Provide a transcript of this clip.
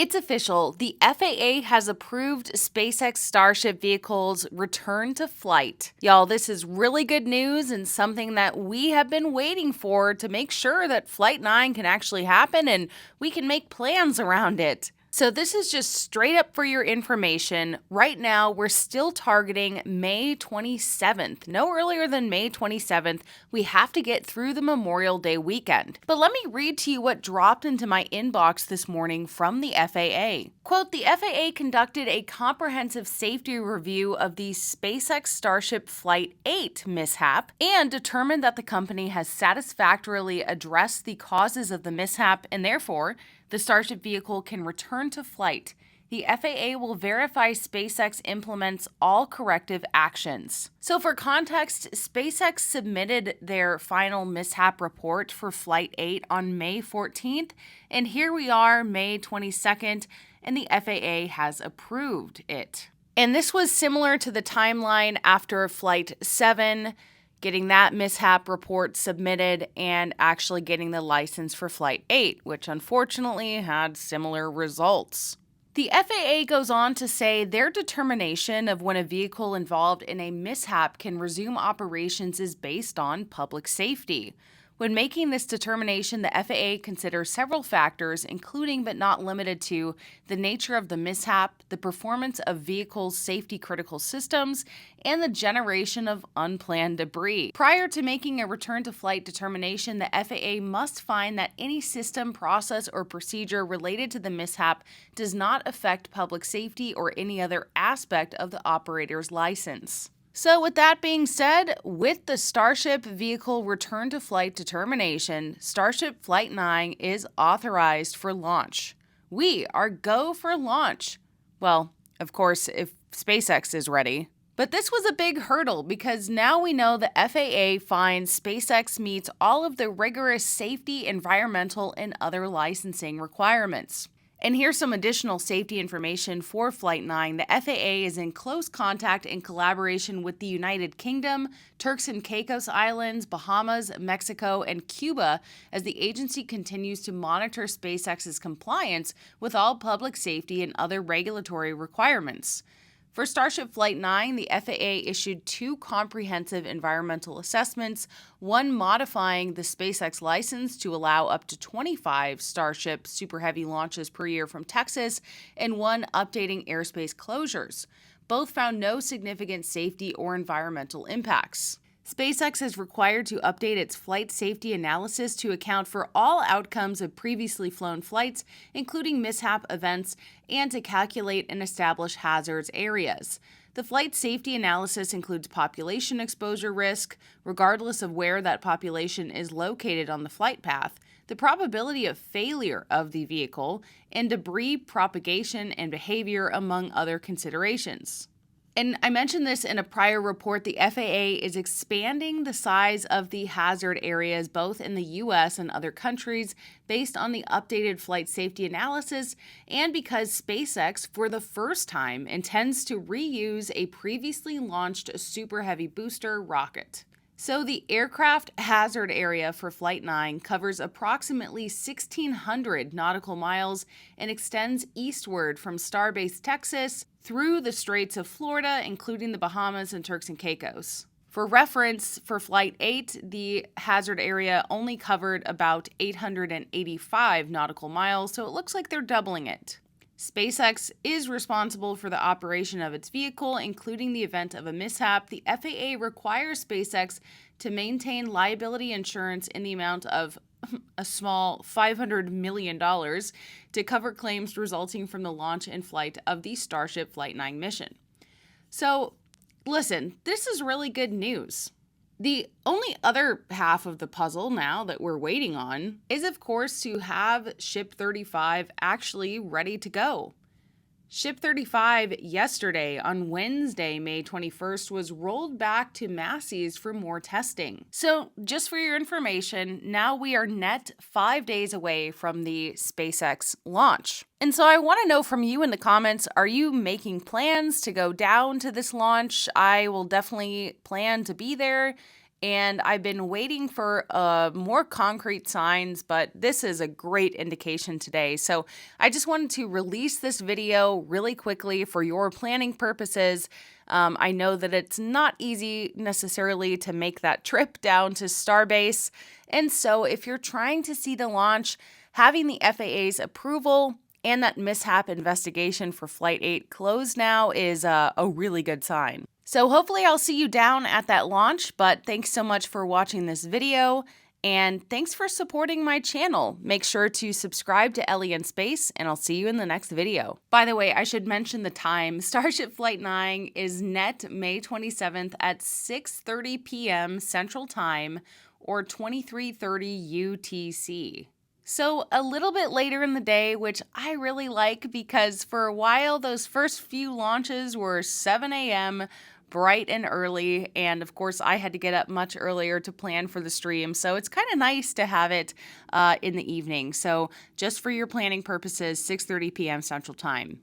It's official. The FAA has approved SpaceX Starship vehicles' return to flight. Y'all, this is really good news and something that we have been waiting for to make sure that Flight 9 can actually happen and we can make plans around it. So this is just straight up for your information. Right now, we're still targeting May 27th. No earlier than May 27th. We have to get through the Memorial Day weekend. But let me read to you what dropped into my inbox this morning from the FAA. Quote, the FAA conducted a comprehensive safety review of the SpaceX Starship Flight 8 mishap and determined that the company has satisfactorily addressed the causes of the mishap and therefore the Starship vehicle can return to flight. The FAA will verify SpaceX implements all corrective actions. So for context, SpaceX submitted their final mishap report for Flight 8 on May 14th, and here we are, May 22nd, and the FAA has approved it. And this was similar to the timeline after Flight 7, getting that mishap report submitted and actually getting the license for Flight 8, which unfortunately had similar results. The FAA goes on to say their determination of when a vehicle involved in a mishap can resume operations is based on public safety. When making this determination, the FAA considers several factors, including but not limited to the nature of the mishap, the performance of vehicles' safety-critical systems, and the generation of unplanned debris. Prior to making a return-to-flight determination, the FAA must find that any system, process, or procedure related to the mishap does not affect public safety or any other aspect of the operator's license. So with that being said, with the Starship vehicle return to flight determination, Starship Flight 9 is authorized for launch. We are go for launch. Well, of course, if SpaceX is ready. But this was a big hurdle because now we know the FAA finds SpaceX meets all of the rigorous safety, environmental, and other licensing requirements. And here's some additional safety information for Flight 9. The FAA is in close contact and collaboration with the United Kingdom, Turks and Caicos Islands, Bahamas, Mexico, and Cuba as the agency continues to monitor SpaceX's compliance with all public safety and other regulatory requirements. For Starship Flight 9, the FAA issued 2 comprehensive environmental assessments, one modifying the SpaceX license to allow up to 25 Starship Super Heavy launches per year from Texas, and one updating airspace closures. Both found no significant safety or environmental impacts. SpaceX is required to update its flight safety analysis to account for all outcomes of previously flown flights, including mishap events, and to calculate and establish hazards areas. The flight safety analysis includes population exposure risk, regardless of where that population is located on the flight path, the probability of failure of the vehicle, and debris propagation and behavior, among other considerations. And I mentioned this in a prior report, the FAA is expanding the size of the hazard areas both in the U.S. and other countries based on the updated flight safety analysis and because SpaceX, for the first time, intends to reuse a previously launched Super Heavy booster rocket. So the aircraft hazard area for Flight 9 covers approximately 1,600 nautical miles and extends eastward from Starbase, Texas, through the Straits of Florida, including the Bahamas and Turks and Caicos. For reference, for Flight 8, the hazard area only covered about 885 nautical miles, so it looks like they're doubling it. SpaceX is responsible for the operation of its vehicle, including the event of a mishap. The FAA requires SpaceX to maintain liability insurance in the amount of a small $500 million to cover claims resulting from the launch and flight of the Starship Flight 9 mission. So, listen, this is really good news. The only other half of the puzzle now that we're waiting on is, of course, to have Ship 35 actually ready to go. Ship 35 yesterday, on Wednesday, May 21st, was rolled back to Massey's for more testing. So, just for your information, now we are net 5 days away from the SpaceX launch. And so I want to know from you in the comments, are you making plans to go down to this launch? I will definitely plan to be there. and I've been waiting for more concrete signs, but this is a great indication today. So I just wanted to release this video really quickly for your planning purposes. I know that it's not easy necessarily to make that trip down to Starbase, and so if you're trying to see the launch, having the FAA's approval and that mishap investigation for Flight 8 closed now is a really good sign. So hopefully I'll see you down at that launch, but thanks so much for watching this video, and thanks for supporting my channel. Make sure to subscribe to Ellie in Space, and I'll see you in the next video. By the way, I should mention the time. Starship Flight 9 is net May 27th at 6:30 p.m. Central Time, or 23:30 UTC. So a little bit later in the day, which I really like because for a while those first few launches were 7 a.m., bright and early, and of course I had to get up much earlier to plan for the stream, so it's kind of nice to have it in the evening. So just for your planning purposes, 6:30 p.m. Central Time.